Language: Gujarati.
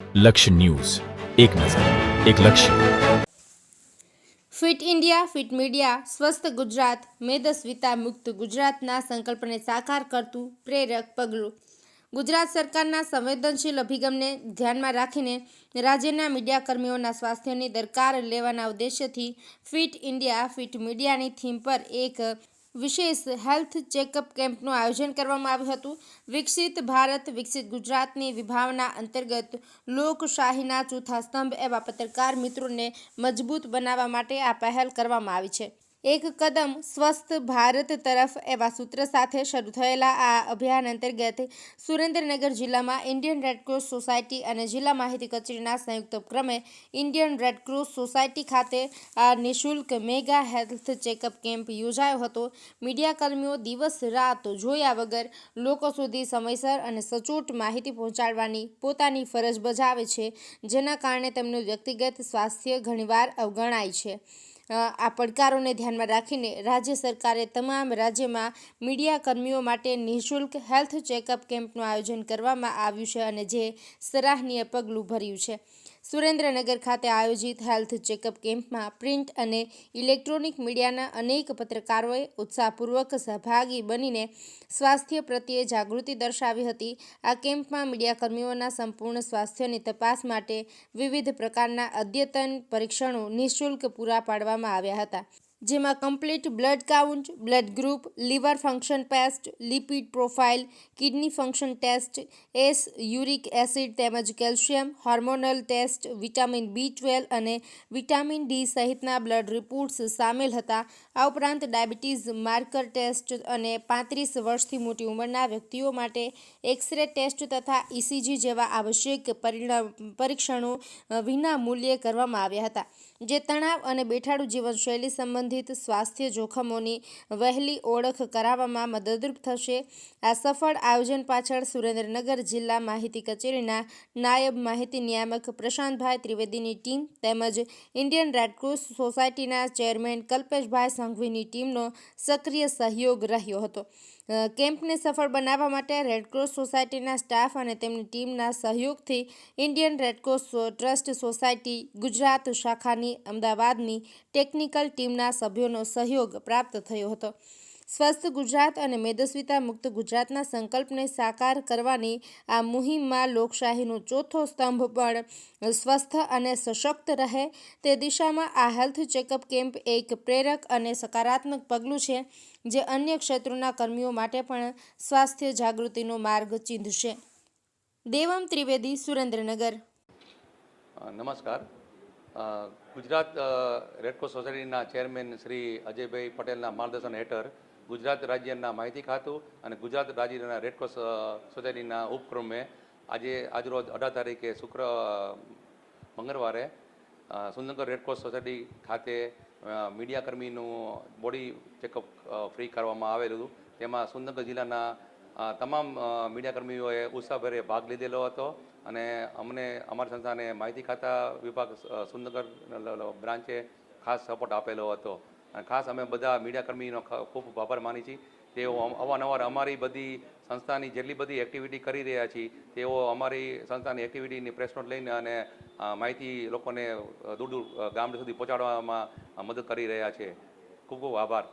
લક્ષ્ય ન્યૂઝ, એક નજર, એક લક્ષ્ય. ફિટ ઇન્ડિયા, ફિટ મીડિયા, સ્વસ્થ ગુજરાત, મેદસ્વીતા મુક્ત ગુજરાતના સંકલ્પને સાકાર કરતું પ્રેરક પગલું. ગુજરાત સરકારના સંવેદનશીલ અભિગમને ધ્યાનમાં રાખીને રાજ્યના મીડિયાકર્મીઓના સ્વાસ્થ્યની દરકાર લેવાના ઉદ્દેશ્યથી ફિટ ઇન્ડિયા, ફિટ મીડિયાની થીમ પર એક વિશેષ હેલ્થ ચેકઅપ કેમ્પનું આયોજન કરવામાં આવ્યું હતું. વિકસિત ભારત, વિકસિત ગુજરાતની વિભાવના અંતર્ગત લોકશાહીના ચોથા સ્તંભ એવા પત્રકાર મિત્રોને મજબૂત બનાવવા માટે આ પહેલ કરવામાં આવી છે. એક કદમ સ્વસ્થ ભારત તરફ એવા સૂત્ર સાથે શરૂ થયેલા આ અભિયાન અંતર્ગત સુરેન્દ્રનગર જિલ્લામાં ઇન્ડિયન રેડક્રોસ સોસાયટી અને જિલ્લા માહિતી કચેરીના સંયુક્ત ઉપક્રમે ઇન્ડિયન રેડક્રોસ સોસાયટી ખાતે આ નિઃશુલ્ક મેગા હેલ્થ ચેકઅપ કેમ્પ યોજાયો હતો. મીડિયાકર્મીઓ દિવસ રાત જોયા વગર લોકો સુધી સમયસર અને સચોટ માહિતી પહોંચાડવાની પોતાની ફરજ બજાવે છે, જેના કારણે તેમનું વ્યક્તિગત સ્વાસ્થ્ય ઘણીવાર અવગણાય છે. આ પડકારોને ધ્યાનમાં રાખીને રાજ્ય સરકારે તમામ રાજ્યમાં મીડિયાકર્મીઓ માટે નિઃશુલ્ક હેલ્થ ચેકઅપ કેમ્પનું આયોજન કરવામાં આવ્યું છે અને જે સરાહનીય પગલું ભર્યું છે. સુરેન્દ્રનગર ખાતે આયોજિત હેલ્થ ચેકઅપ કેમ્પમાં પ્રિન્ટ અને ઇલેક્ટ્રોનિક મીડિયાના અનેક પત્રકારોએ ઉત્સાહપૂર્વક સહભાગી બનીને સ્વાસ્થ્ય પ્રત્યે જાગૃતિ દર્શાવી હતી. આ કેમ્પમાં મીડિયાકર્મીઓના સંપૂર્ણ સ્વાસ્થ્યની તપાસ માટે વિવિધ પ્રકારના અદ્યતન પરીક્ષણો નિઃશુલ્ક પૂરા પાડવામાં આવ્યા હતા, જેમાં complete blood count, blood group, liver function test, lipid profile, kidney function test, uric acid તેમજ calcium, hormonal test, vitamin B12 અને વિટામિન D સહિતના બ્લડ રિપોર્ટ્સ સામેલ હતા. આ ઉપરાંત ડાયાબિટીસ માર્કર ટેસ્ટ અને 35 વર્ષથી મોટી ઉંમરના વ્યક્તિઓ માટે એક્સ-રે ટેસ્ટ તથા ECG જેવા આવશ્યક પરીક્ષણો વિના મૂલ્યે કરવામાં આવ્યા હતા, જે તણાવ અને બેઠાડું જીવનશૈલી સંબંધિત સ્વાસ્થ્ય જોખમોની વહેલી ઓળખ કરાવવામાં મદદરૂપ થશે. આ સફળ આયોજન પાછળ સુરેન્દ્રનગર જિલ્લા માહિતી કચેરીના નાયબ માહિતી નિયામક પ્રશાંતભાઈ ત્રિવેદીની ટીમ તેમજ ઇન્ડિયન રેડક્રોસ સોસાયટીના ચેરમેન કલ્પેશભાઈ સંઘવીની ટીમનો સક્રિય સહયોગ રહ્યો હતો. કેમ્પને સફળ બનાવવા માટે રેડક્રોસ સોસાયટીના સ્ટાફ અને તેમની ટીમના સહયોગથી Indian Red Cross trust society Gujarat શાખાની અમદાવાદની ટેકનિકલ ટીમના સભ્યોનો સહયોગ પ્રાપ્ત થયો હતો. સ્વસ્થ ગુજરાત અને મેદસ્વીતા મુક્ત ગુજરાતના સંકલ્પને સાકાર કરવાની આ મુહિમમાં લોકશાહીનો ચોથો સ્તંભ પણ સ્વસ્થ અને સશક્ત રહે તે દિશામાં આ હેલ્થ ચેકઅપ કેમ્પ એક પ્રેરક અને સકારાત્મક પગલું છે, જે અન્ય ક્ષેત્રોના કર્મીઓ માટે પણ સ્વાસ્થ્ય જાગૃતિનો માર્ગ ચીંધશે. દેવમ ત્રિવેદી, સુરેન્દ્રનગર. નમસ્કાર. ગુજરાત રેડક્રોસ સોસાયટીના ચેરમેન શ્રી અજયભાઈ પટેલના માર્ગદર્શન હેઠળ ગુજરાત રાજ્યના માહિતી ખાતું અને ગુજરાત રાજ્યના રેડક્રોસ સોસાયટીના ઉપક્રમે આજરોજ 18 તારીખે મંગળવારે સુરેન્દ્રનગર રેડક્રોસ સોસાયટી ખાતે મીડિયાકર્મીનું બોડી ચેકઅપ ફ્રી કરવામાં આવેલું હતું. તેમાં સુરેન્દ્રનગર જિલ્લાના તમામ મીડિયાકર્મીઓએ ઉત્સાહભેર ભાગ લીધેલો હતો અને અમને અમારી સંસ્થાને માહિતી ખાતા વિભાગ સુરેન્દ્રનગર બ્રાન્ચે ખાસ સપોર્ટ આપેલો હતો. અને ખાસ અમે બધા મીડિયાકર્મીનો ખૂબ આભાર માની છીએ. તેઓ અવારનવાર અમારી બધી સંસ્થાની જેટલી બધી એક્ટિવિટી કરી રહ્યા છીએ તેઓ અમારી સંસ્થાની એક્ટિવિટીની પ્રેસ નોટ લઈને અને માહિતી લોકોને દૂર દૂર ગામ સુધી પહોંચાડવામાં મદદ કરી રહ્યા છે. ખૂબ ખૂબ આભાર.